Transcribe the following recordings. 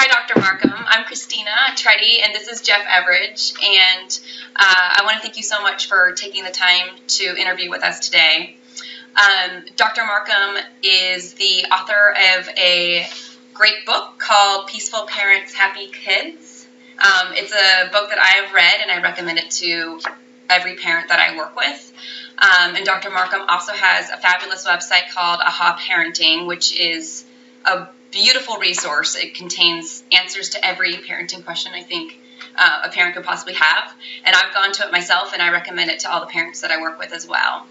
Hi, Dr. Markham. I'm Christina Treddy, and this is Jeff Everidge. And I want to thank you so much for taking the time to interview with us today. Dr. Markham is the author of a great book called Peaceful Parents, Happy Kids. It's a book that I have read, and I recommend it to every parent that I work with. And Dr. Markham also has a fabulous website called Aha Parenting, which is a beautiful resource. It contains answers to every parenting question I think a parent could possibly have. And I've gone to it myself, and I recommend it to all the parents that I work with as well.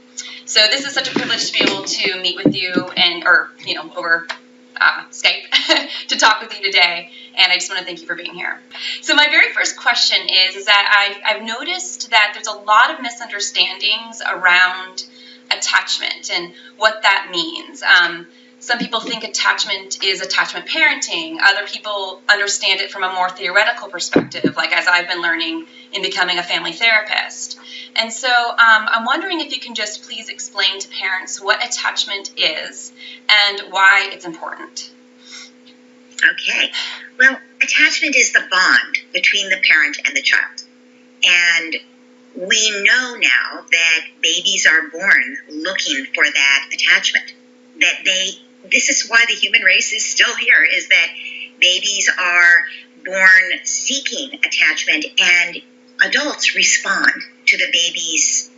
So this is such a privilege to be able to meet with you over Skype to talk with you today. And I just want to thank you for being here. So my very first question is that I've noticed that there's a lot of misunderstandings around attachment and what that means. Some people think attachment is attachment parenting. Other people understand it from a more theoretical perspective, like as I've been learning in becoming a family therapist. And so I'm wondering if you can just please explain to parents what attachment is and why it's important. Okay. Well, attachment is the bond between the parent and the child. And we know now that babies are born looking for that attachment. This is why the human race is still here, is that babies are born seeking attachment, and adults respond to the baby's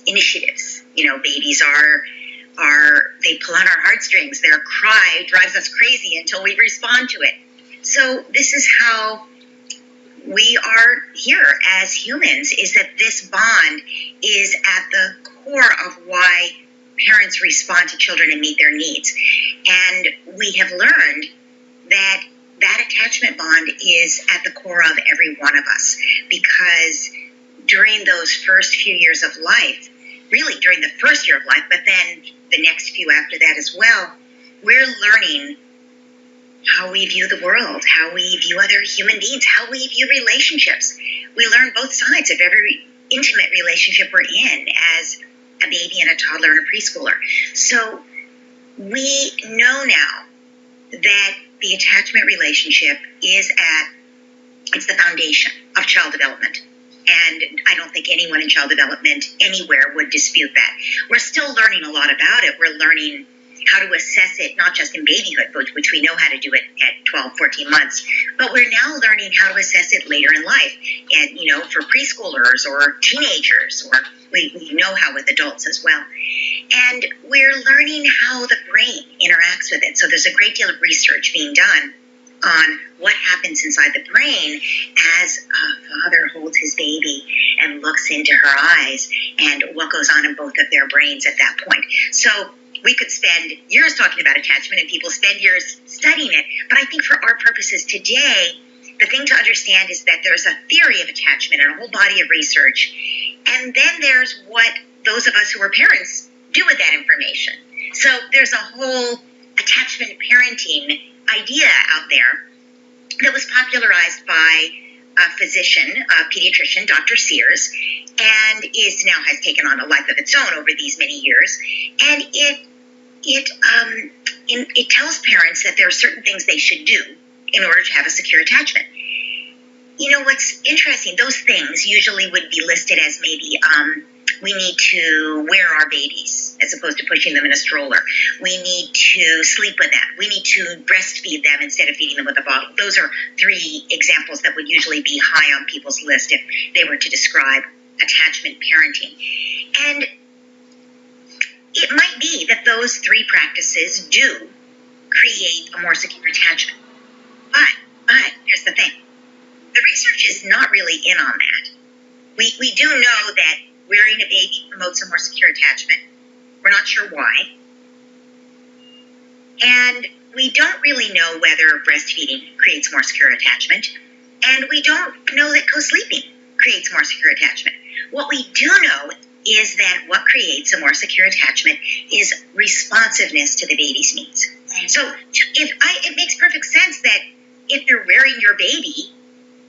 initiatives. You know, babies they pull on our heartstrings. Their cry drives us crazy until we respond to it. So this is how we are here as humans, is that this bond is at the core of why parents respond to children and meet their needs. And we have learned that attachment bond is at the core of every one of us, because during those first few years of life, really during the first year of life, but then the next few after that as well, we're learning how we view the world, how we view other human beings, how we view relationships. We learn both sides of every intimate relationship we're in as a baby and a toddler and a preschooler. So we know now that the attachment relationship it's the foundation of child development. And I don't think anyone in child development anywhere would dispute that. We're still learning a lot about it. We're learning how to assess it, not just in babyhood, which we know how to do it at 12, 14 months, but we're now learning how to assess it later in life. And, for preschoolers or teenagers, or we know how with adults as well. And we're learning how the brain interacts with it. So there's a great deal of research being done on what happens inside the brain as a father holds his baby and looks into her eyes, and what goes on in both of their brains at that point. So we could spend years talking about attachment, and people spend years studying it. But I think for our purposes today, the thing to understand is that there's a theory of attachment and a whole body of research. And then there's what those of us who are parents do with that information. So there's a whole attachment parenting idea out there that was popularized by a physician, a pediatrician, Dr. Sears, and has taken on a life of its own over these many years. And it tells parents that there are certain things they should do in order to have a secure attachment. What's interesting, those things usually would be listed as maybe we need to wear our babies as opposed to pushing them in a stroller. We need to sleep with them. We need to breastfeed them instead of feeding them with a bottle. Those are three examples that would usually be high on people's list if they were to describe attachment parenting. And it might be that those three practices do create a more secure attachment. But here's the thing. The research is not really in on that. We do know that wearing a baby promotes a more secure attachment. We're not sure why. And we don't really know whether breastfeeding creates more secure attachment. And we don't know that co-sleeping creates more secure attachment. What we do know is that what creates a more secure attachment is responsiveness to the baby's needs. So it makes perfect sense that if you're wearing your baby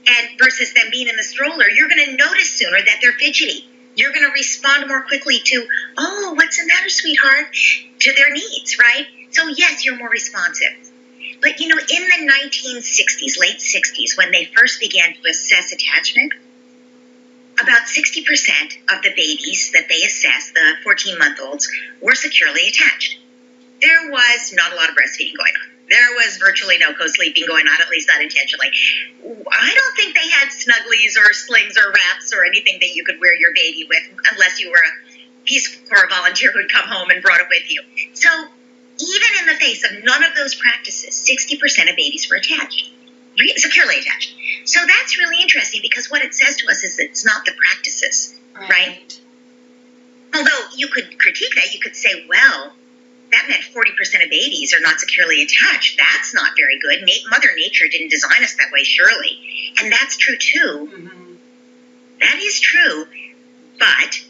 and versus them being in the stroller, you're going to notice sooner that they're fidgety. You're going to respond more quickly to, oh, what's the matter, sweetheart, to their needs, right? So yes, you're more responsive. But, in the 1960s, late 60s, when they first began to assess attachment, about 60% of the babies that they assessed, the 14-month-olds, were securely attached. There was not a lot of breastfeeding going on. There was virtually no co-sleeping going on, at least not intentionally. I don't think they had snugglies or slings or wraps or anything that you could wear your baby with, unless you were a Peace Corps volunteer who'd come home and brought it with you. So even in the face of none of those practices, 60% of babies were attached, securely attached. So that's really interesting, because what it says to us is that it's not the practices, right? Although you could critique that. You could say, well, that meant 40% of babies are not securely attached. That's not very good. Mother Nature didn't design us that way, surely. And that's true, too. Mm-hmm. That is true. But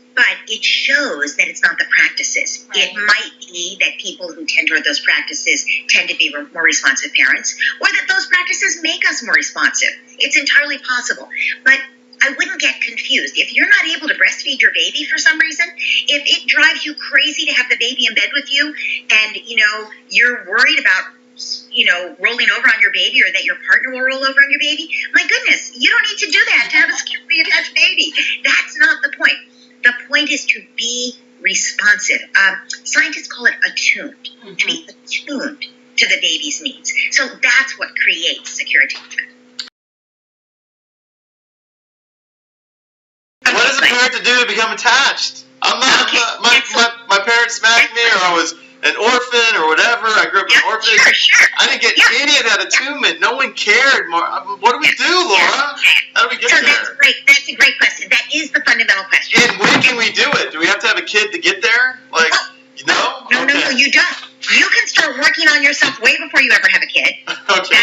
it shows that it's not the practices. Right. It might be that people who tend toward those practices tend to be more responsive parents, or that those practices make us more responsive. It's entirely possible. But I wouldn't get confused. If you're not able to breastfeed your baby for some reason, if it drives you crazy to have the baby in bed with you, and, you're worried about, rolling over on your baby, or that your partner will roll over on your baby, my goodness, you don't need to do that to have a securely attached baby. That's not the point. The point is to be responsive. Scientists call it attuned, to be attuned to the baby's needs. So that's what creates secure attachment. What does a parent to do to become attached? I'm not, my parents smacked me, or I was an orphan or whatever. I grew up in an orphanage. Sure. I didn't get any of that attunement. No one cared more. What do we do, Laura? How do we get there? That's great. That's a great question. That is the fundamental question. And when can we do it? Do we have to have a kid to get there? Like, no? No, you don't. You can start working on yourself way before you ever have a kid. Okay.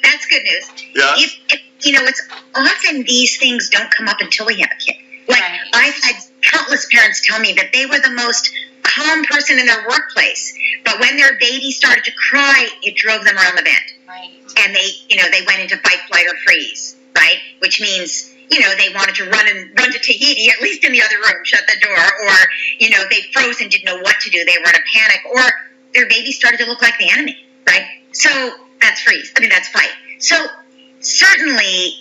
That's good news. Yeah. It's often these things don't come up until we have a kid. Like, I've had countless parents tell me that they were the most calm person in their workplace, but when their baby started to cry, it drove them around the bend. Right. And they went into fight, flight, or freeze, right? Which means, they wanted to run to Tahiti, at least in the other room, shut the door, or, they froze and didn't know what to do. They were in a panic, or their baby started to look like the enemy, right? So that's freeze. That's fight. So certainly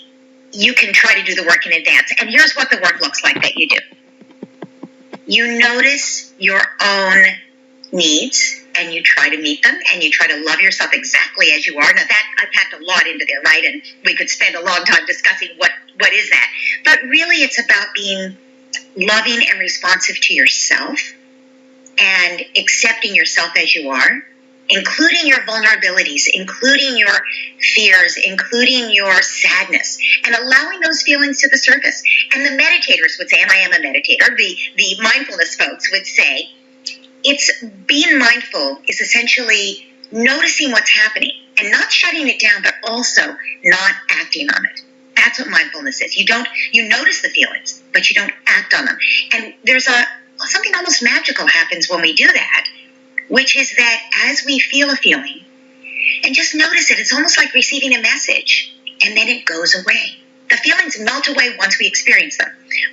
you can try to do the work in advance. And here's what the work looks like that you do. You notice your own needs, and you try to meet them, and you try to love yourself exactly as you are. Now, that I packed a lot into there, right? And we could spend a long time discussing what is that. But really, it's about being loving and responsive to yourself, and accepting yourself as you are, including your vulnerabilities, including your fears, including your sadness, and allowing those feelings to the surface. And the meditators would say, and I am a meditator, the mindfulness folks would say, it's being mindful is essentially noticing what's happening and not shutting it down, but also not acting on it. That's what mindfulness is. You notice the feelings, but you don't act on them. And there's something almost magical happens when we do that, which is that as we feel a feeling, and just notice it, it's almost like receiving a message, and then it goes away. The feelings melt away once we experience them.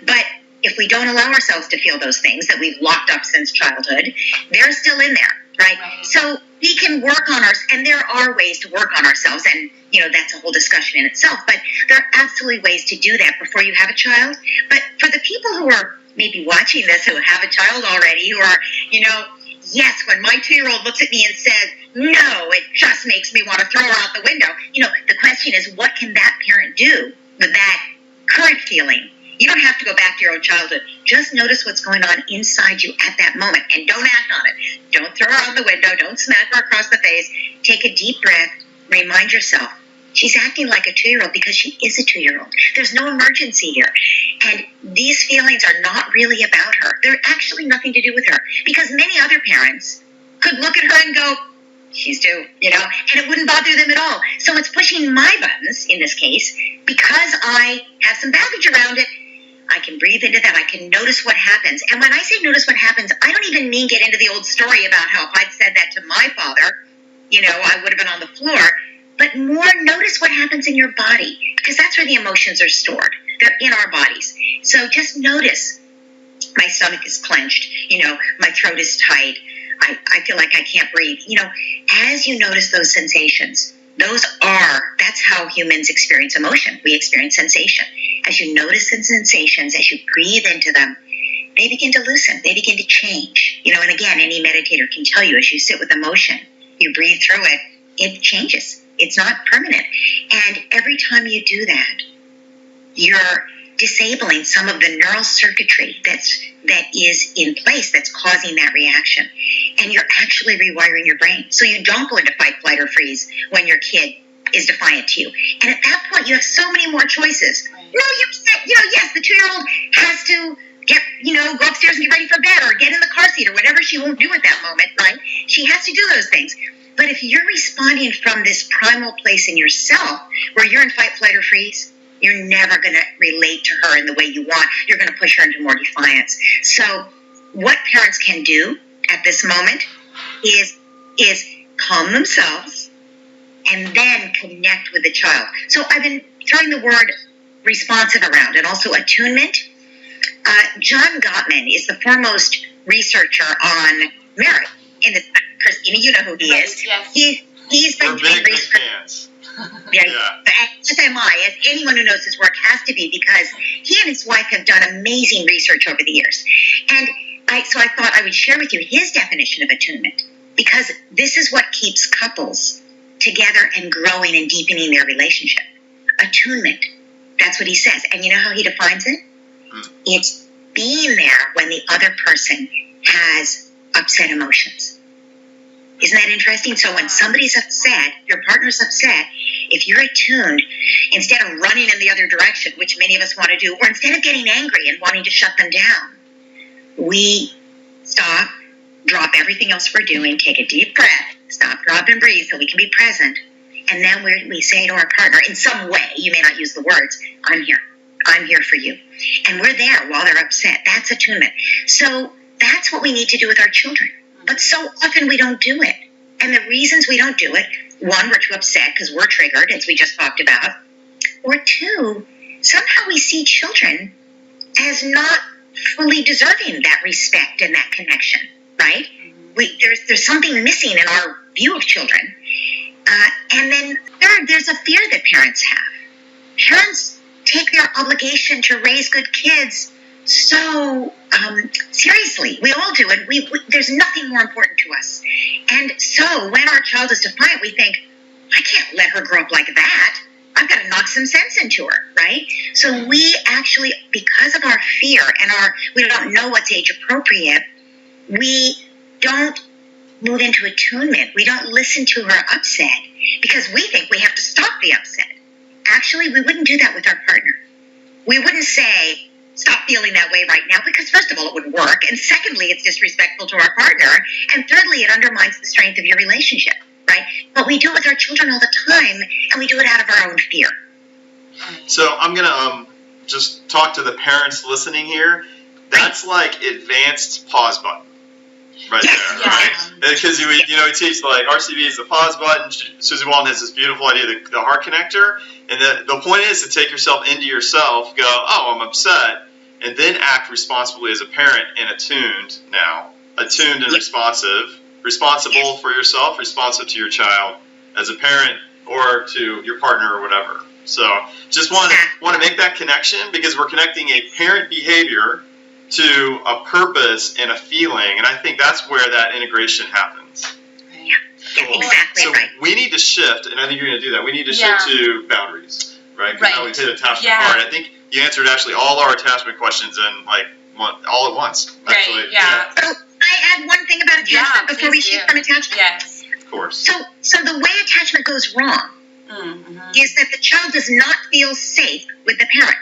But if we don't allow ourselves to feel those things that we've locked up since childhood, they're still in there, right? So we can work on and there are ways to work on ourselves, and, that's a whole discussion in itself, but there are absolutely ways to do that before you have a child. But for the people who are maybe watching this, who have a child already, who are, yes, when my 2-year-old looks at me and says, no, it just makes me want to throw her out the window. The question is, what can that parent do with that current feeling? You don't have to go back to your own childhood. Just notice what's going on inside you at that moment, and don't act on it. Don't throw her out the window. Don't smack her across the face. Take a deep breath. Remind yourself, she's acting like a 2-year-old because she is a 2-year-old. There's no emergency here. And these feelings are not really about her. They're actually nothing to do with her. Because many other parents could look at her and go, she's 2, and it wouldn't bother them at all. So it's pushing my buttons, in this case, because I have some baggage around it. I can breathe into that. I can notice what happens. And when I say notice what happens, I don't even mean get into the old story about how if I'd said that to my father, I would have been on the floor. But more notice what happens in your body, because that's where the emotions are stored. They're in our bodies. So just notice, my stomach is clenched, my throat is tight, I feel like I can't breathe. As you notice those sensations, That's how humans experience emotion. We experience sensation. As you notice the sensations, as you breathe into them, they begin to loosen. They begin to change. And again, any meditator can tell you, as you sit with emotion, you breathe through it, it changes. It's not permanent. And every time you do that, you're disabling some of the neural circuitry that is in place that's causing that reaction. And you're actually rewiring your brain. So you don't go into fight, flight, or freeze when your kid is defiant to you. And at that point, you have so many more choices. No, you can't. Yes, the 2-year-old has to get, go upstairs and get ready for bed or get in the car seat or whatever she won't do at that moment, right? She has to do those things. But if you're responding from this primal place in yourself where you're in fight, flight, or freeze, you're never going to relate to her in the way you want. You're going to push her into more defiance. So what parents can do at this moment is calm themselves and then connect with the child. So I've been throwing the word responsive around and also attunement. John Gottman is the foremost researcher on marriage. Christina, you know who he is. Yes. He's been doing research. Yeah. As am I, as anyone who knows his work has to be, because he and his wife have done amazing research over the years. And so I thought I would share with you his definition of attunement, because this is what keeps couples together and growing and deepening their relationship. Attunement, that's what he says. And you know how he defines it? It's being there when the other person has upset emotions. Isn't that interesting? So when somebody's upset, your partner's upset, if you're attuned, instead of running in the other direction, which many of us want to do, or instead of getting angry and wanting to shut them down, we stop, drop everything else we're doing, take a deep breath, stop, drop, and breathe so we can be present. And then we say to our partner, in some way, you may not use the words, I'm here. I'm here for you. And we're there while they're upset. That's attunement. So that's what we need to do with our children. But so often we don't do it. And the reasons we don't do it, one, we're too upset because we're triggered, as we just talked about. Or two, somehow we see children as not fully deserving that respect and that connection, right? There's something missing in our view of children. And then third, there's a fear that parents have. Parents take their obligation to raise good kids so seriously. We all do it. There's nothing more important to us. And so when our child is defiant, we think, I can't let her grow up like that. I've got to knock some sense into her, right? So we actually, because of our fear and we don't know what's age appropriate, we don't move into attunement. We don't listen to her upset because we think we have to stop the upset. Actually, we wouldn't do that with our partner. We wouldn't say, stop feeling that way right now, because first of all, it wouldn't work. And secondly, it's disrespectful to our partner. And thirdly, it undermines the strength of your relationship, right? But we do it with our children all the time, and we do it out of our own fear. So I'm going to just talk to the parents listening here. That's like advanced pause button right there, right? Because we teach like RCB is the pause button. Susie Walton has this beautiful idea, the heart connector. And the point is to take yourself into yourself, go, oh, I'm upset, and then act responsibly as a parent and attuned and responsible for yourself, responsive to your child as a parent or to your partner or whatever. So just want to make that connection, because we're connecting a parent behavior to a purpose and a feeling, and I think that's where that integration happens. Cool. Exactly. So we need to shift, and I think you're going to do that. We need to shift to boundaries, right? Because now we've hit attachment hard. I think you answered actually all our attachment questions in all at once. Actually, So I add one thing about attachment before we shift from attachment. Yes, of course. So the way attachment goes wrong is that the child does not feel safe with the parent.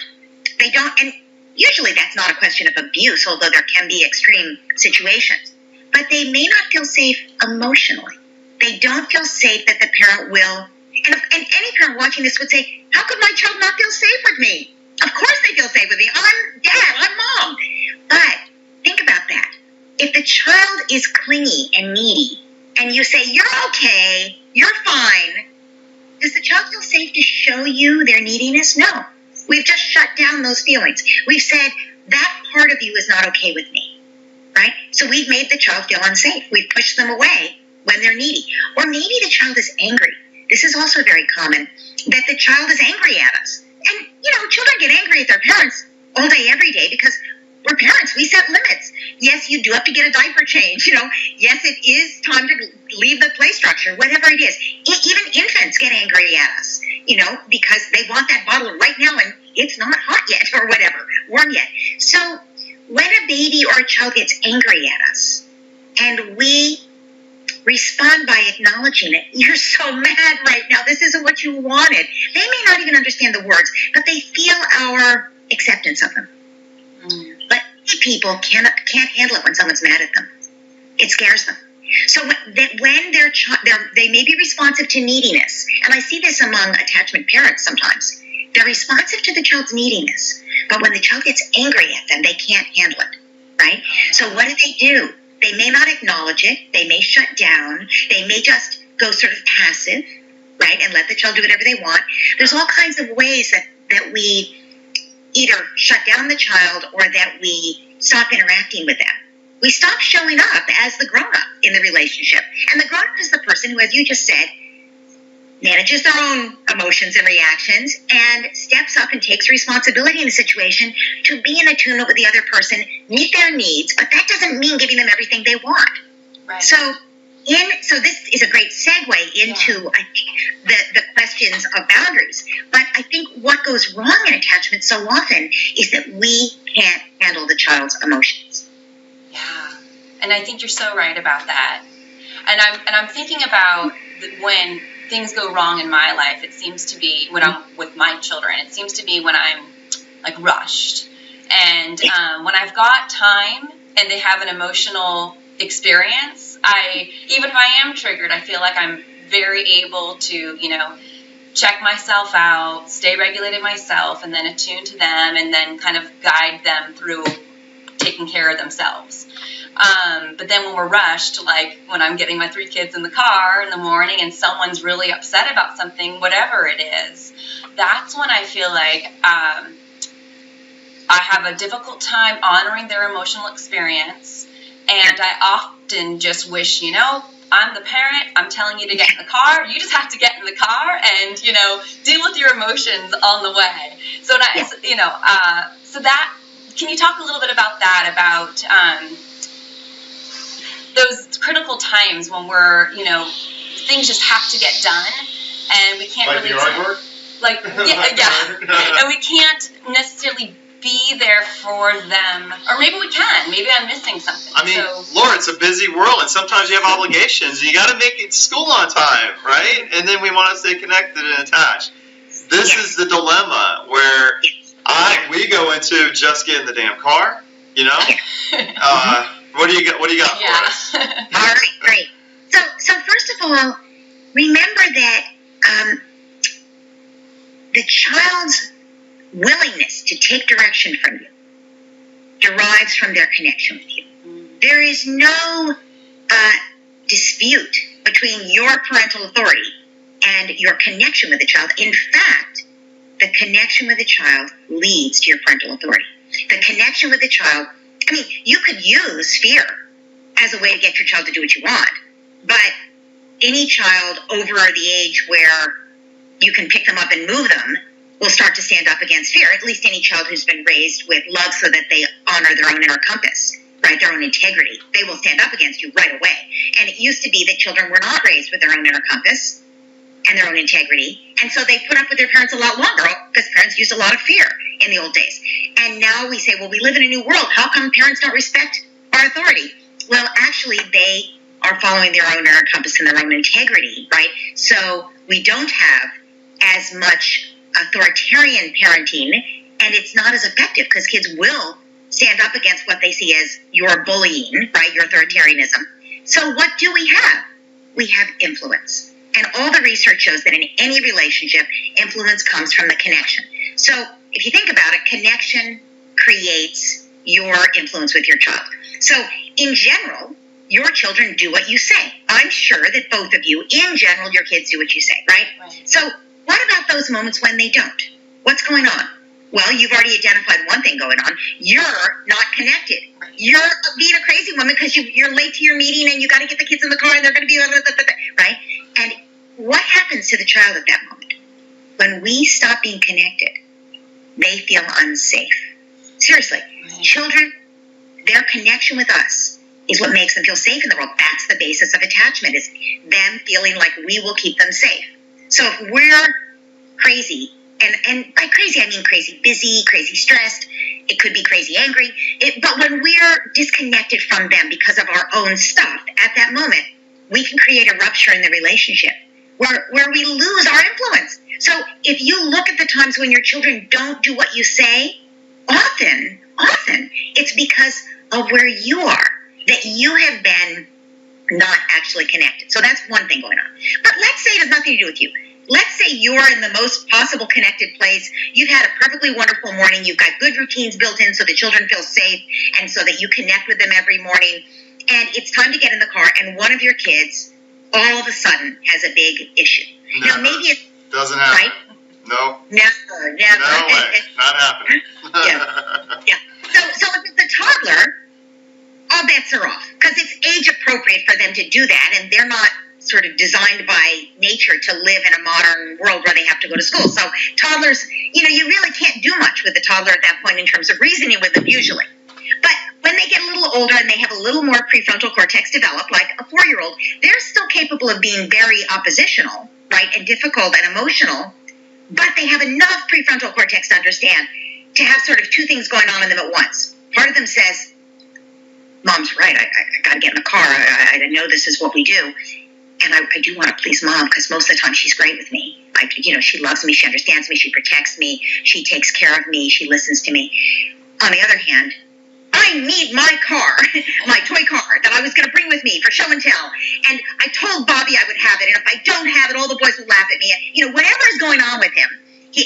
They don't, and usually that's not a question of abuse, although there can be extreme situations. But they may not feel safe emotionally. They don't feel safe that the parent will, and any parent watching this would say, how could my child not feel safe with me? Of course they feel safe with me. I'm dad, I'm mom. But think about that. If the child is clingy and needy, and you say, you're okay, you're fine, does the child feel safe to show you their neediness? No. We've just shut down those feelings. We've said, that part of you is not okay with me, right? So we've made the child feel unsafe. We've pushed them away when they're needy. Or maybe the child is angry. this is also very common, that the child is angry at us. And, children get angry at their parents all day, every day, because we're parents. We set limits. Yes, you do have to get a diaper change. Yes, it is time to leave the play structure, whatever it is. Even infants get angry at us, because they want that bottle right now and it's not hot yet or whatever, warm yet. So when a baby or a child gets angry at us and we respond by acknowledging it, you're so mad right now, this isn't what you wanted. They may not even understand the words, but they feel our acceptance of them. But many people can't handle it when someone's mad at them. It scares them. So when they may be responsive to neediness, and I see this among attachment parents sometimes. They're responsive to the child's neediness, but when the child gets angry at them, they can't handle it, right? So what do? They may not acknowledge it. They may shut down. They may just go sort of passive, right, and let the child do whatever they want. There's all kinds of ways that we either shut down the child or that we stop interacting with them. We stop showing up as the grown-up in the relationship. And the grown-up is the person who, as you just said, manages their own emotions and reactions and steps up and takes responsibility in the situation to be in attunement with the other person, meet their needs, but that doesn't mean giving them everything they want. Right. So this is a great segue into, I think, the questions of boundaries. But I think what goes wrong in attachment so often is that we can't handle the child's emotions. Yeah, and I think you're so right about that. And I'm thinking about when things go wrong in my life. It seems to be when I'm with my children. It seems to be when I'm like rushed, and when I've got time and they have an emotional experience. Even if I am triggered, I feel like I'm very able to, check myself out, stay regulated myself, and then attune to them, and then kind of guide them through taking care of themselves. But then when we're rushed, like when I'm getting my 3 kids in the car in the morning and someone's really upset about something, whatever it is, that's when I feel like I have a difficult time honoring their emotional experience. And I often just wish, I'm the parent, I'm telling you to get in the car, you just have to get in the car and, deal with your emotions on the way. So, so that, can you talk a little bit about that, about those critical times when we're, things just have to get done and we can't like really... Like the yard work? Like, yeah. And we can't necessarily be there for them, or maybe we can. Maybe I'm missing something. I mean, Laura, it's a busy world, and sometimes you have obligations. You got to make it school on time, right? And then we want to stay connected and attached. This is the dilemma where we go into just get in the damn car. What do you got? What do you got for us? All right, great. So first of all, remember that the child's willingness to take direction from you derives from their connection with you. There is no dispute between your parental authority and your connection with the child. In fact, the connection with the child leads to your parental authority. The connection with the child, you could use fear as a way to get your child to do what you want, but any child over the age where you can pick them up and move them will start to stand up against fear, at least any child who's been raised with love so that they honor their own inner compass, right, their own integrity. They will stand up against you right away. And it used to be that children were not raised with their own inner compass and their own integrity, and so they put up with their parents a lot longer because parents used a lot of fear in the old days. And now we say, well, we live in a new world. How come parents don't respect our authority? Well, actually, they are following their own inner compass and their own integrity, right? So we don't have as much authoritarian parenting, and it's not as effective because kids will stand up against what they see as your bullying, right, your authoritarianism. So what do we have? We have influence. And all the research shows that in any relationship, influence comes from the connection. So if you think about it, connection creates your influence with your child. So in general, your children do what you say. I'm sure that both of you, in general, your kids do what you say, right? So what about those moments when they don't? What's going on? Well, you've already identified one thing going on. You're not connected. You're being a crazy woman because you're late to your meeting and you got to get the kids in the car and they're going to be, right? And what happens happens to the child at that moment? When we stop being connected, they feel unsafe. Seriously, children, their connection with us is what makes them feel safe in the world. That's the basis of attachment, is them feeling like we will keep them safe. So if we're crazy, and by crazy I mean crazy busy, crazy stressed, it could be crazy angry, but when we're disconnected from them because of our own stuff, at that moment, we can create a rupture in the relationship where we lose our influence. So if you look at the times when your children don't do what you say, often, it's because of where you are, that you have been not actually connected. So that's one thing going on. But let's say it has nothing to do with you. Let's say you're in the most possible connected place. You've had a perfectly wonderful morning. You've got good routines built in so the children feel safe and so that you connect with them every morning. And it's time to get in the car, and one of your kids all of a sudden has a big issue. Never. Now, maybe it doesn't happen. Right? No. Never. No way. Not happening. Yeah. So if it's a toddler, all bets are off because it's age appropriate for them to do that, and they're not sort of designed by nature to live in a modern world where they have to go to school. So toddlers, you really can't do much with a toddler at that point in terms of reasoning with them usually. But when they get a little older and they have a little more prefrontal cortex developed, like a 4-year-old, they're still capable of being very oppositional, right, and difficult and emotional, but they have enough prefrontal cortex to understand to have sort of two things going on in them at once. Part of them says, Mom's right, I got to get in the car. I know this is what we do. And I do want to please Mom because most of the time she's great with me. She loves me, she understands me, she protects me, she takes care of me, she listens to me. On the other hand, I need my car, my toy car that I was going to bring with me for show and tell. And I told Bobby I would have it, and if I don't have it, all the boys will laugh at me. And, whatever is going on with him,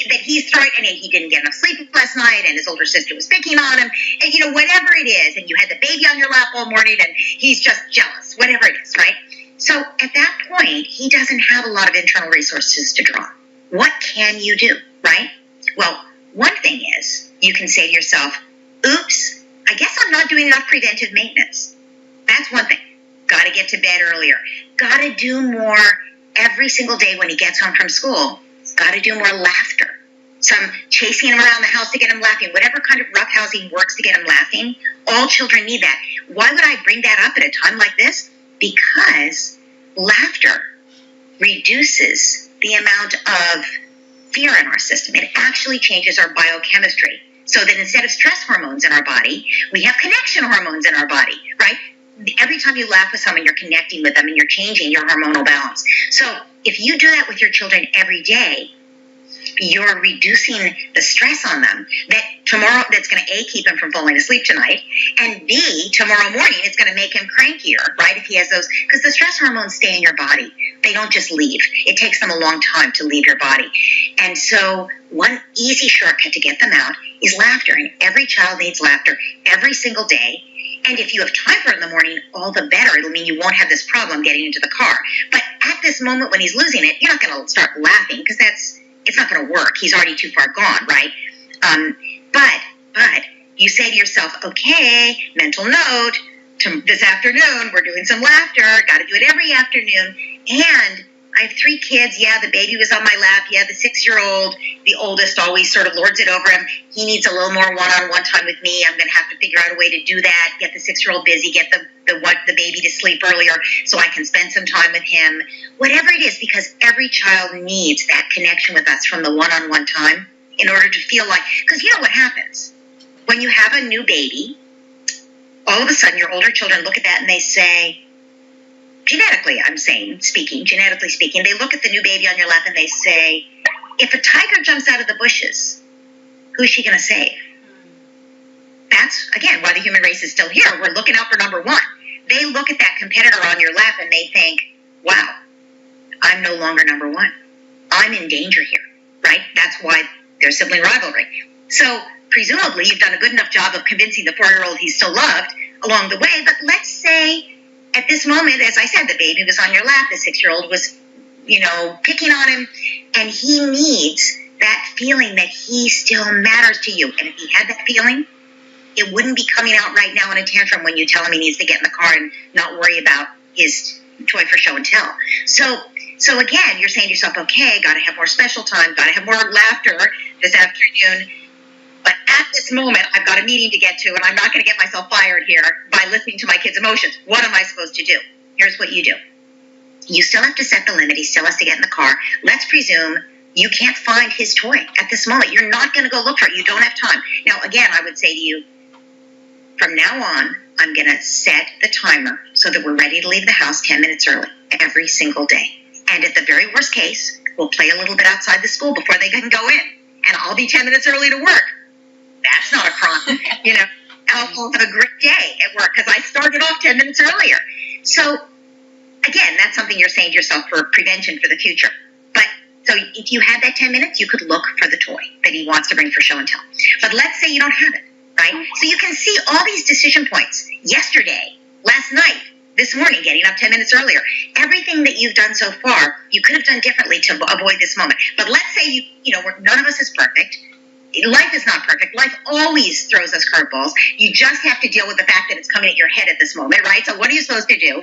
that he's throwing, and he didn't get enough sleep last night, and his older sister was picking on him, and, whatever it is, and you had the baby on your lap all morning, and he's just jealous, whatever it is, right? So at that point, he doesn't have a lot of internal resources to draw. What can you do, right? Well, one thing is, you can say to yourself, oops, I guess I'm not doing enough preventive maintenance. That's one thing. Got to get to bed earlier. Got to do more every single day when he gets home from school. Got to do more laughter. Some chasing him around the house to get him laughing. Whatever kind of roughhousing works to get him laughing. All children need that. Why would I bring that up at a time like this? Because laughter reduces the amount of fear in our system. It actually changes our biochemistry. So that instead of stress hormones in our body, we have connection hormones in our body, right? Every time you laugh with someone, you're connecting with them and you're changing your hormonal balance. So if you do that with your children every day, you're reducing the stress on them that tomorrow, that's going to A, keep him from falling asleep tonight, and B, tomorrow morning, it's going to make him crankier, right? If he has those, because the stress hormones stay in your body. They don't just leave. It takes them a long time to leave your body. And so one easy shortcut to get them out is laughter. And every child needs laughter every single day. And if you have time for it in the morning, all the better. It'll mean you won't have this problem getting into the car. But at this moment when he's losing it, you're not going to start laughing because it's not going to work. He's already too far gone, right? But you say to yourself, okay, mental note, this afternoon we're doing some laughter. Got to do it every afternoon. And I have 3 kids. Yeah, the baby was on my lap. Yeah, the 6-year-old, the oldest, always sort of lords it over him. He needs a little more one-on-one time with me. I'm going to have to figure out a way to do that, get the 6-year-old busy, get the baby to sleep earlier so I can spend some time with him. Whatever it is, because every child needs that connection with us from the one-on-one time in order to feel like, because you know what happens? When you have a new baby, all of a sudden your older children look at that and they say, genetically speaking, they look at the new baby on your lap and they say, if a tiger jumps out of the bushes, who's she going to save? That's, again, why the human race is still here. We're looking out for number one. They look at that competitor on your lap and they think, wow, I'm no longer number one. I'm in danger here, right? That's why there's sibling rivalry. So presumably you've done a good enough job of convincing the 4-year-old he's still loved along the way. But let's say at this moment, as I said, the baby was on your lap, the 6-year-old was, picking on him, and he needs that feeling that he still matters to you. And if he had that feeling, it wouldn't be coming out right now in a tantrum when you tell him he needs to get in the car and not worry about his toy for show and tell. So So again, you're saying to yourself, okay, got to have more special time, got to have more laughter this afternoon. But at this moment, I've got a meeting to get to, and I'm not going to get myself fired here by listening to my kid's emotions. What am I supposed to do? Here's what you do. You still have to set the limit. He still has to get in the car. Let's presume you can't find his toy at this moment. You're not going to go look for it. You don't have time. Now, again, I would say to you, from now on, I'm going to set the timer so that we're ready to leave the house 10 minutes early every single day. And at the very worst case, we'll play a little bit outside the school before they can go in. And I'll be 10 minutes early to work. That's not a crime, you know. I'll have a great day at work because I started off 10 minutes earlier. So, again, that's something you're saying to yourself for prevention for the future. But, so if you had that 10 minutes, you could look for the toy that he wants to bring for show and tell. But let's say you don't have it, right? So you can see all these decision points. Yesterday, last night, this morning, getting up 10 minutes earlier. Everything that you've done so far, you could have done differently to avoid this moment. But let's say none of us is perfect. Life is not perfect. Life always throws us curveballs. You just have to deal with the fact that it's coming at your head at this moment, right? So what are you supposed to do?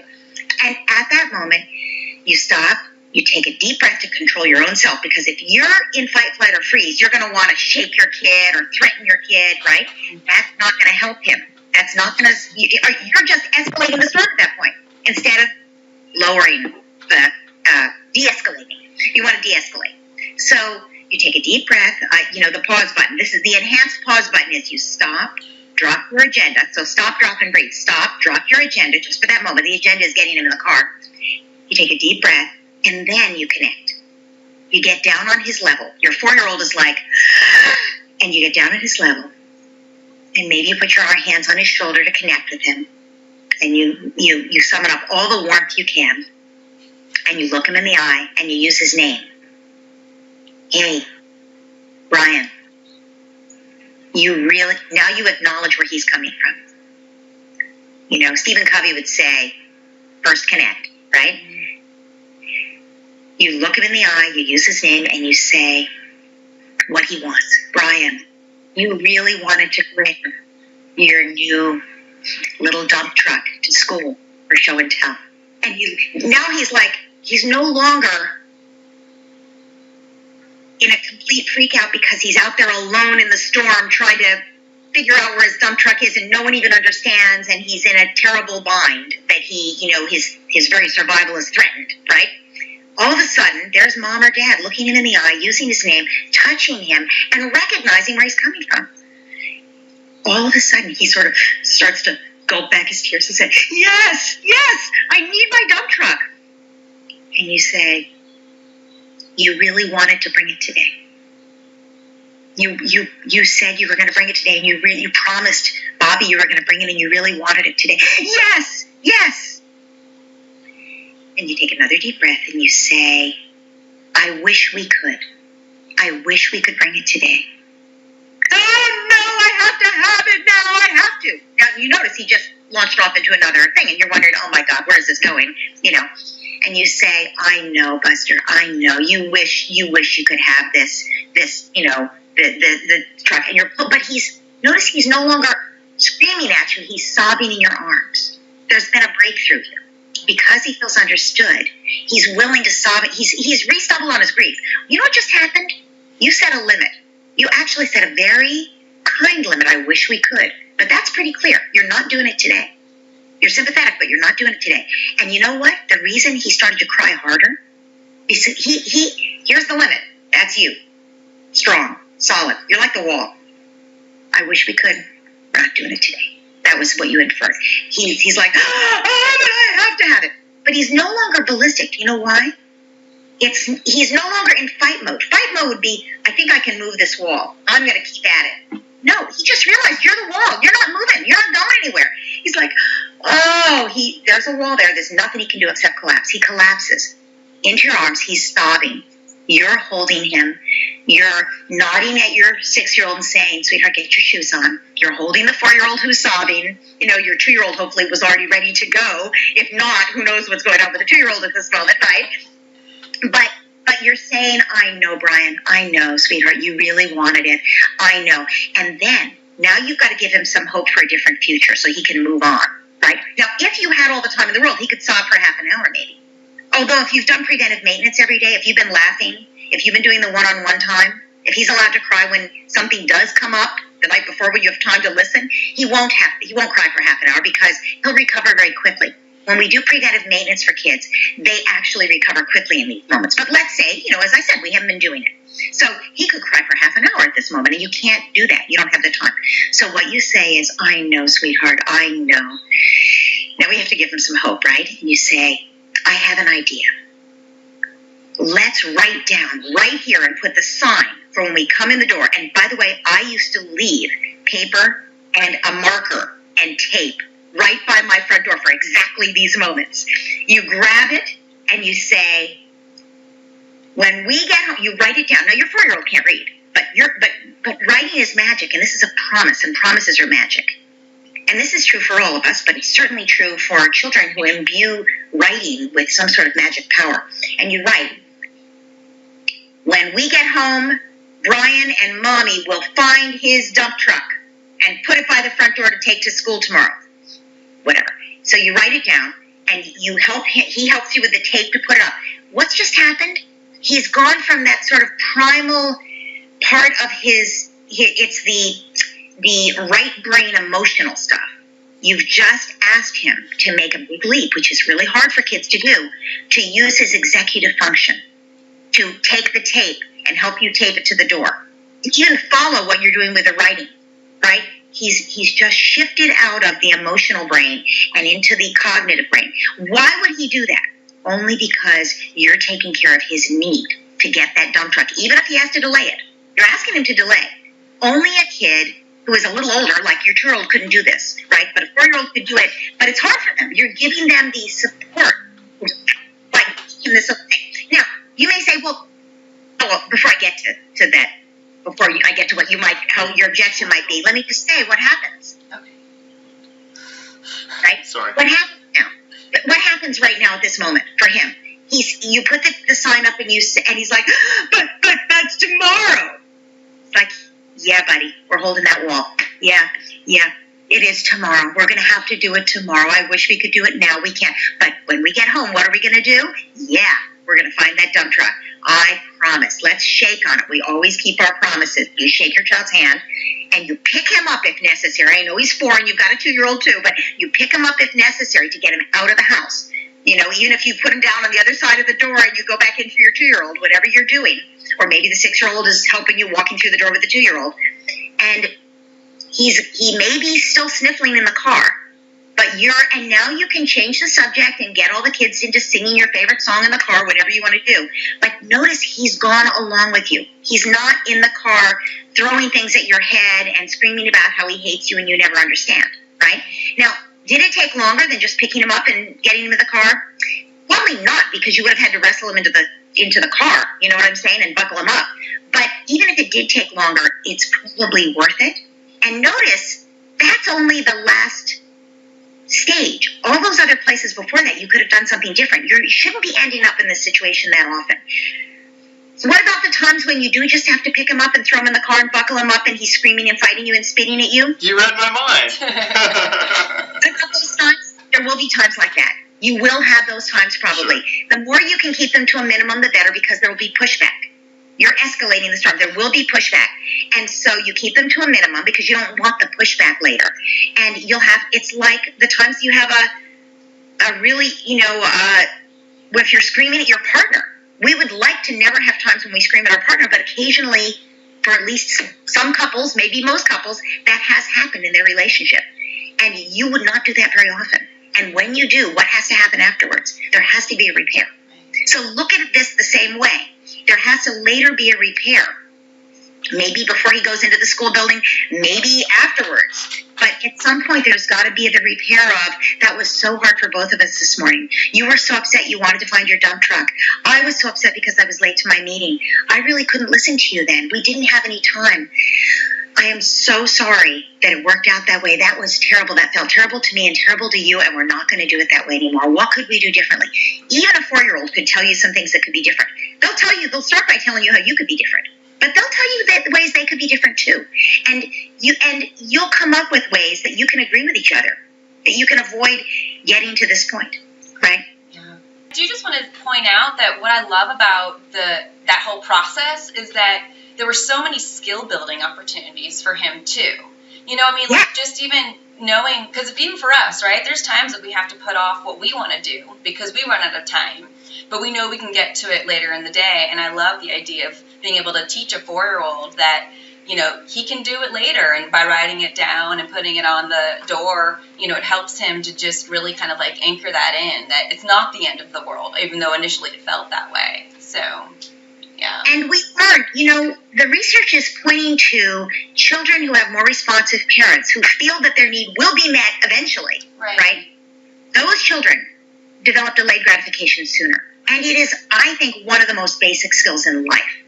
And at that moment, you stop, you take a deep breath to control your own self, because if you're in fight, flight, or freeze, you're going to want to shake your kid or threaten your kid, right? That's not going to help him. That's not going to, you're just escalating the storm at that point instead of lowering de-escalating. You want to de-escalate. So you take a deep breath, the pause button. This is the enhanced pause button is you stop, drop your agenda. So stop, drop, and breathe. Stop, drop your agenda just for that moment. The agenda is getting him in the car. You take a deep breath, and then you connect. You get down on his level. Your 4-year-old is like, and you get down at his level. And maybe you put your hands on his shoulder to connect with him. And you summon up all the warmth you can. And you look him in the eye and you use his name. Hey, Brian. Now you acknowledge where he's coming from. Stephen Covey would say, first connect, right? You look him in the eye, you use his name, and you say what he wants. Brian, you really wanted to bring your new little dump truck to school for show and tell. And now he's no longer in a complete freak out because he's out there alone in the storm trying to figure out where his dump truck is and no one even understands, and he's in a terrible bind that his very survival is threatened, right? All of a sudden, there's mom or dad looking him in the eye, using his name, touching him, and recognizing where he's coming from. All of a sudden, he sort of starts to gulp back his tears and say, yes, I need my dump truck. And you say, you really wanted to bring it today. You said you were going to bring it today, and you promised Bobby you were going to bring it, and you really wanted it today. Yes. And you take another deep breath and you say, I wish we could. I wish we could bring it today. Oh no, I have to have it now. I have to. Now you notice he just launched off into another thing, and you're wondering, oh my God, where is this going? And you say, I know, Buster. I know. You wish you could have this. The truck, and but he's no longer screaming at you. He's sobbing in your arms. There's been a breakthrough here. Because he feels understood, he's willing to sob. He's re-stumbled on his grief. You know what just happened? You set a limit. You actually set a very kind limit. I wish we could. But that's pretty clear. You're not doing it today. You're sympathetic, but you're not doing it today. And you know what? The reason he started to cry harder is here's the limit. That's you. Strong. Solid. You're like the wall. I wish we could. We're not doing it today. That was what you inferred. He's like, but I have to have it. But he's no longer ballistic. Do you know why? He's no longer in fight mode. Fight mode would be, I think I can move this wall. I'm going to keep at it. No, he just realized you're the wall. You're not moving. You're not going anywhere. He's like, there's a wall there. There's nothing he can do except collapse. He collapses into your arms. He's sobbing. You're holding him. You're nodding at your 6-year-old and saying, sweetheart, get your shoes on. You're holding the 4-year-old who's sobbing. Your 2-year-old hopefully was already ready to go. If not, who knows what's going on with the 2-year-old at this moment, right? But you're saying, I know, Brian. I know, sweetheart. You really wanted it. I know. And then, now you've got to give him some hope for a different future so he can move on, right? Now, if you had all the time in the world, he could sob for half an hour maybe. Although if you've done preventive maintenance every day, if you've been laughing, if you've been doing the one-on-one time, if he's allowed to cry when something does come up the night before when you have time to listen, he won't cry for half an hour because he'll recover very quickly. When we do preventive maintenance for kids, they actually recover quickly in these moments. But let's say, as I said, we haven't been doing it. So he could cry for half an hour at this moment, and you can't do that. You don't have the time. So what you say is, I know, sweetheart, I know. Now we have to give him some hope, right? And you say, I have an idea. Let's write down right here and put the sign for when we come in the door. And by the way, I used to leave paper and a marker and tape right by my front door for exactly these moments. You grab it and you say, when we get home, you write it down. Now your 4-year-old can't read, but writing is magic, and this is a promise, and promises are magic. And this is true for all of us, but it's certainly true for children who imbue writing with some sort of magic power. And you write, when we get home, Brian and Mommy will find his dump truck and put it by the front door to take to school tomorrow. Whatever. So you write it down, and he helps you with the tape to put it up. What's just happened? He's gone from that sort of primal part of it's the right brain emotional stuff. You've just asked him to make a big leap, which is really hard for kids to do, to use his executive function, to take the tape and help you tape it to the door. You can follow what you're doing with the writing, right? He's just shifted out of the emotional brain and into the cognitive brain. Why would he do that? Only because you're taking care of his need to get that dump truck, even if he has to delay it. You're asking him to delay. Only a kid who is a little older, like your 2-year-old, couldn't do this, right? But a 4-year-old could do it. But it's hard for them. You're giving them the support, like in this. Now, you may say, well, before I get to that, I get to what how your objection might be, let me just say what happens. Okay. Right? Sorry. What happens now? What happens right now at this moment for him? You put the sign up and he's like, but that's tomorrow. It's like, yeah, buddy, we're holding that wall. Yeah, it is tomorrow. We're going to have to do it tomorrow. I wish we could do it now. We can't. But when we get home, what are we going to do? Yeah, we're going to find that dump truck. I promise. Let's shake on it. We always keep our promises. You shake your child's hand, and you pick him up if necessary. I know he's 4 and you've got a 2-year-old too, but you pick him up if necessary to get him out of the house. Even if you put him down on the other side of the door and you go back in for your 2-year-old, whatever you're doing, or maybe the 6-year-old is helping you walking through the door with the 2-year-old, and he may be still sniffling in the car, but and now you can change the subject and get all the kids into singing your favorite song in the car, whatever you want to do. But notice he's gone along with you. He's not in the car throwing things at your head and screaming about how he hates you and you never understand, right? Now, did it take longer than just picking him up and getting him in the car? Probably not, because you would have had to wrestle him into the car, you know what I'm saying, and buckle him up. But even if it did take longer, it's probably worth it. And notice, that's only the last stage. All those other places before that, you could have done something different. You shouldn't be ending up in this situation that often. So what about the times when you do just have to pick him up and throw him in the car and buckle him up and he's screaming and fighting you and spitting at you? You read my mind. What about those times? There will be times like that. You will have those times probably. Sure. The more you can keep them to a minimum, the better, because there will be pushback. You're escalating the storm. There will be pushback. And so you keep them to a minimum because you don't want the pushback later. And it's like the times you have a really, if you're screaming at your partner. We would like to never have times when we scream at our partner, but occasionally, for at least some couples, maybe most couples, that has happened in their relationship. And you would not do that very often. And when you do, what has to happen afterwards? There has to be a repair. So look at this the same way. There has to later be a repair. Maybe before he goes into the school building, maybe afterwards. But at some point, there's got to be the repair of, that was so hard for both of us this morning. You were so upset you wanted to find your dump truck. I was so upset because I was late to my meeting. I really couldn't listen to you then. We didn't have any time. I am so sorry that it worked out that way. That was terrible. That felt terrible to me and terrible to you, and we're not going to do it that way anymore. What could we do differently? Even a 4-year-old could tell you some things that could be different. They'll start by telling you how you could be different. But they'll tell you that ways they could be different too. And you'll come up with ways that you can agree with each other, that you can avoid getting to this point, right? Yeah. I do just want to point out that what I love about that whole process is that there were so many skill building opportunities for him too. You know, I mean, like just even knowing, because even for us, right, there's times that we have to put off what we want to do because we run out of time, but we know we can get to it later in the day. And I love the idea of being able to teach a 4-year-old that, you know, he can do it later, and by writing it down and putting it on the door, you know, it helps him to just really kind of like anchor that in, that it's not the end of the world, even though initially it felt that way. So, yeah. And we learned, you know, the research is pointing to children who have more responsive parents who feel that their need will be met eventually, right? Those children develop delayed gratification sooner. And it is, I think, one of the most basic skills in life.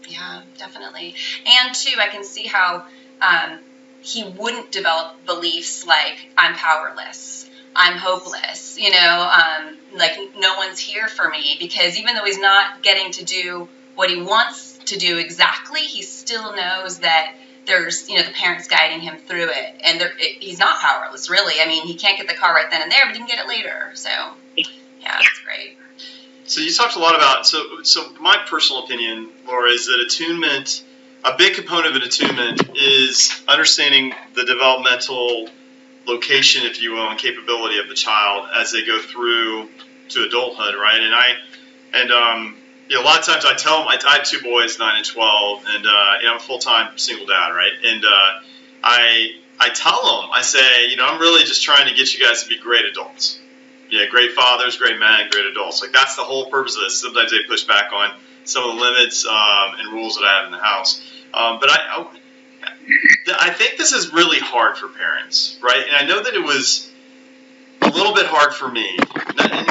Yeah, definitely. And too, I can see how he wouldn't develop beliefs like I'm powerless, I'm hopeless, you know, like no one's here for me, because even though he's not getting to do what he wants to do exactly, he still knows that there's, you know, the parents guiding him through it, and he's not powerless, really. I mean, he can't get the car right then and there, but he can get it later. So, yeah, that's great. So you talked a lot about, so my personal opinion, Laura, is that attunement, a big component of attunement is understanding the developmental location, if you will, and capability of the child as they go through to adulthood, right? And you know, a lot of times I tell them, I have 2 boys, 9 and 12, and you know, I'm a full-time single dad, right? And I tell them, I say, you know, I'm really just trying to get you guys to be great adults. Yeah, great fathers, great men, great adults. Like, that's the whole purpose of this. Sometimes they push back on some of the limits and rules that I have in the house. But I think this is really hard for parents, right? And I know that it was a little bit hard for me.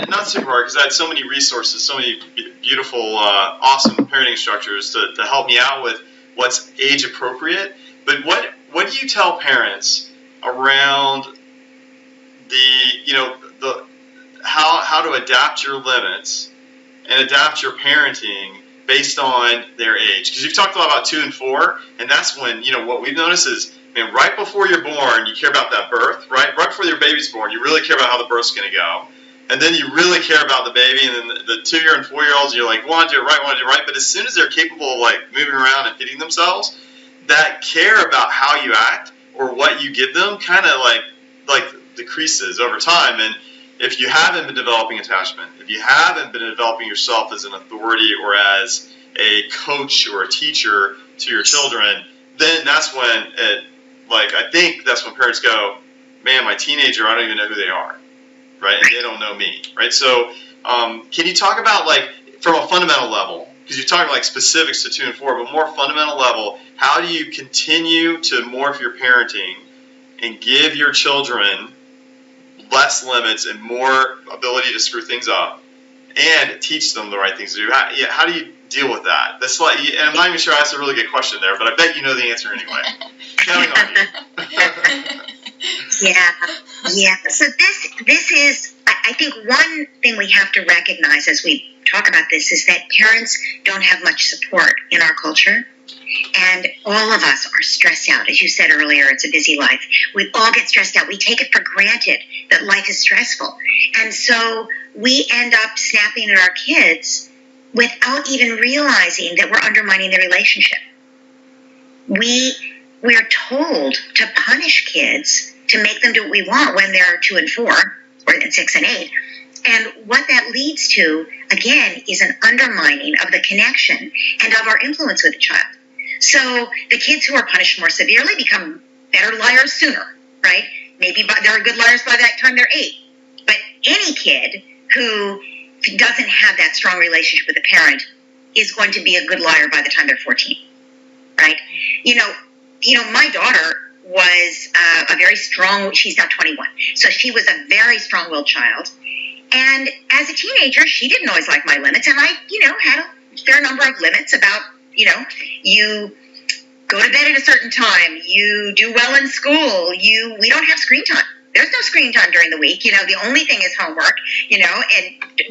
Not super hard, because I had so many resources, so many beautiful, awesome parenting instructors to help me out with what's age appropriate. But what do you tell parents around how to adapt your limits and adapt your parenting based on their age? Because you've talked a lot about 2 and 4, and that's when, you know, what we've noticed is, man, right before you're born, you care about that birth, right? Right before your baby's born, you really care about how the birth's going to go. And then you really care about the baby, and then the 2-year and 4-year-olds, you're like, want to do it right. But as soon as they're capable of, like, moving around and feeding themselves, that care about how you act or what you give them kind of, like decreases over time. And if you haven't been developing attachment, if you haven't been developing yourself as an authority or as a coach or a teacher to your children, then that's when I think that's when parents go, man, my teenager, I don't even know who they are, right? And they don't know me, right? So can you talk about, like, from a fundamental level, because you're talking like specifics to 2 and 4, but more fundamental level, how do you continue to morph your parenting and give your children less limits and more ability to screw things up and teach them the right things to do? How do you deal with that? That's like, and I'm not even sure I asked a really good question there, but I bet you know the answer anyway. Counting on you. Yeah. So this is, I think one thing we have to recognize as we talk about this is that parents don't have much support in our culture. And all of us are stressed out. As you said earlier, it's a busy life. We all get stressed out. We take it for granted that life is stressful. And so we end up snapping at our kids without even realizing that we're undermining the relationship. We're told to punish kids to make them do what we want when they're 2 and 4, or 6 and 8. And what that leads to, again, is an undermining of the connection and of our influence with the child. So the kids who are punished more severely become better liars sooner, right? Maybe they're good liars by that time they're 8. But any kid who doesn't have that strong relationship with a parent is going to be a good liar by the time they're 14, right? You know, my daughter was a very strong, she's now 21, so she was a very strong-willed child. And as a teenager, she didn't always like my limits, and I, had a fair number of limits about, you go to bed at a certain time, you do well in school, we don't have screen time. There's no screen time during the week. The only thing is homework, and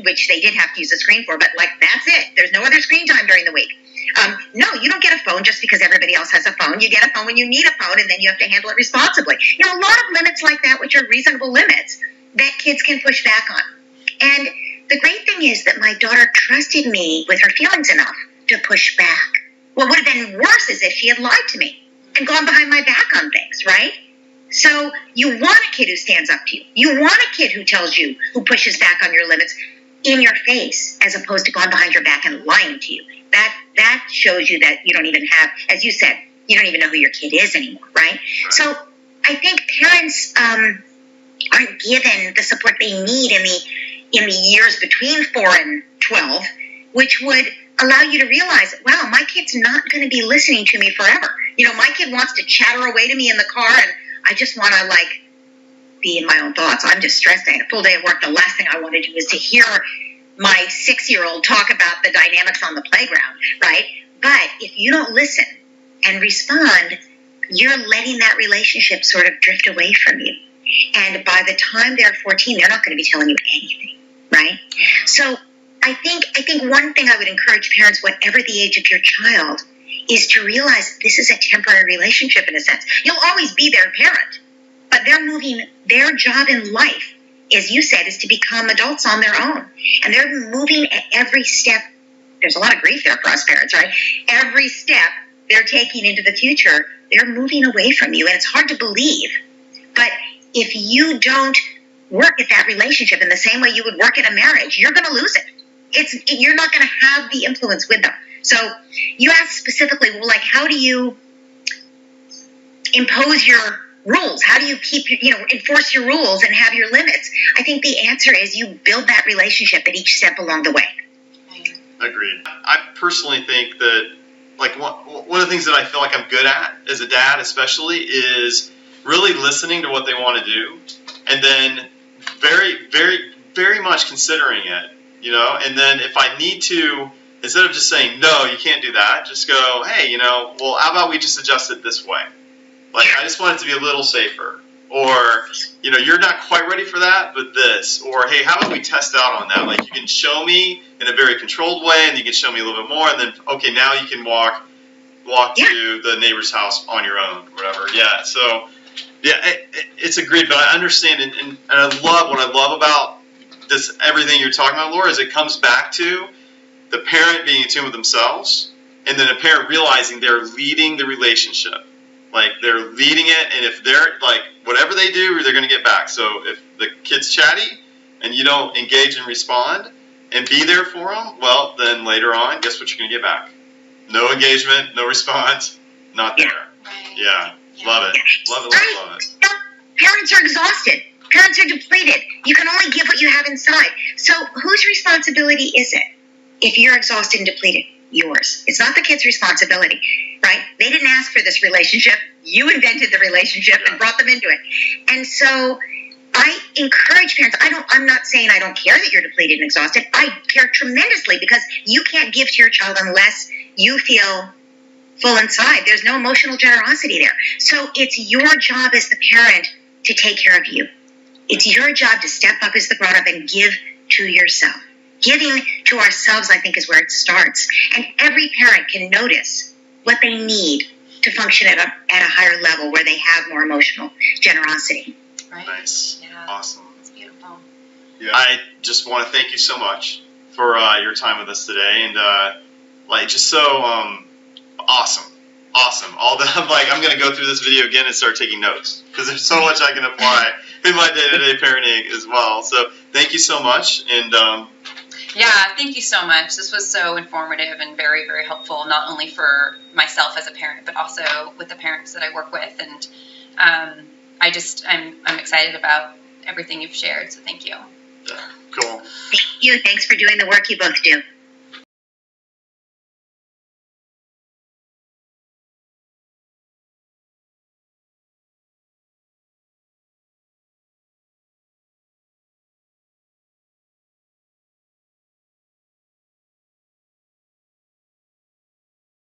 which they did have to use a screen for, but that's it. There's no other screen time during the week. No, you don't get a phone just because everybody else has a phone. You get a phone when you need a phone, and then you have to handle it responsibly. A lot of limits like that, which are reasonable limits that kids can push back on. And the great thing is that my daughter trusted me with her feelings enough to push back. What would have been worse is if she had lied to me and gone behind my back on things, right? So you want a kid who stands up to you. You want a kid who tells you, who pushes back on your limits in your face, as opposed to going behind your back and lying to you. That shows you that you don't even have, as you said, you don't even know who your kid is anymore, right? So I think parents aren't given the support they need in the years between 4 and 12, which would allow you to realize, wow, my kid's not going to be listening to me forever. You know, my kid wants to chatter away to me in the car, and I just want to, like, be in my own thoughts. I'm just stressed. I had a full day at work. The last thing I want to do is to hear my 6-year-old talk about the dynamics on the playground, right? But if you don't listen and respond, you're letting that relationship sort of drift away from you. And by the time they're 14, they're not going to be telling you anything, right? So I think one thing I would encourage parents, whatever the age of your child, is to realize this is a temporary relationship in a sense. You'll always be their parent, but they're moving. Their job in life, as you said, is to become adults on their own. And they're moving at every step. There's a lot of grief there for us parents, right? Every step they're taking into the future, they're moving away from you. And it's hard to believe. But if you don't work at that relationship in the same way you would work at a marriage, you're going to lose it. You're not going to have the influence with them. So you asked specifically, well, like, how do you impose your rules? How do you enforce your rules and have your limits? I think the answer is you build that relationship at each step along the way. Agreed. I personally think that, like, one of the things that I feel like I'm good at as a dad especially is really listening to what they want to do, and then very, very, very much considering it, you know, and then if I need to, instead of just saying, no, you can't do that, just go, hey, you know, well, how about we just adjust it this way? Like, I just want it to be a little safer. Or, you know, you're not quite ready for that, but this. Or, hey, how about we test out on that? Like, you can show me in a very controlled way, and you can show me a little bit more, and then, okay, now you can walk to the neighbor's house on your own, whatever. Yeah, so, yeah, it's agreed, but I understand, and I love, what I love about this, everything you're talking about, Laura, is it comes back to the parent being in tune with themselves, and then a parent realizing they're leading the relationship. Like, they're leading it, and if they're, like, whatever they do, they're going to get back. So if the kid's chatty and you don't engage and respond and be there for them, well, then later on, guess what you're going to get back? No engagement, no response, not there. Yeah. Love it. Love it. Parents are exhausted. Parents are depleted. You can only give what you have inside. So whose responsibility is it if you're exhausted and depleted? Yours. It's not the kid's responsibility, right? They didn't ask for this relationship. You invented the relationship and brought them into it. And so I encourage parents. I'm not saying I don't care that you're depleted and exhausted. I care tremendously, because you can't give to your child unless you feel full inside. There's no emotional generosity there. So it's your job as the parent to take care of you. It's your job to step up as the grown-up and give to yourself. Giving to ourselves, I think, is where it starts. And every parent can notice what they need to function at a higher level, where they have more emotional generosity. Right. Nice. Yeah. Awesome. That's beautiful. Yeah. I just want to thank you so much for your time with us today, and just so awesome. I'm going to go through this video again and start taking notes, because there's so much I can apply in my day-to-day parenting as well. So thank you so much, and yeah, thank you so much. This was so informative and very, very helpful, not only for myself as a parent, but also with the parents that I work with. And I'm excited about everything you've shared. So thank you. Yeah, cool. Thank you. Thanks for doing the work you both do.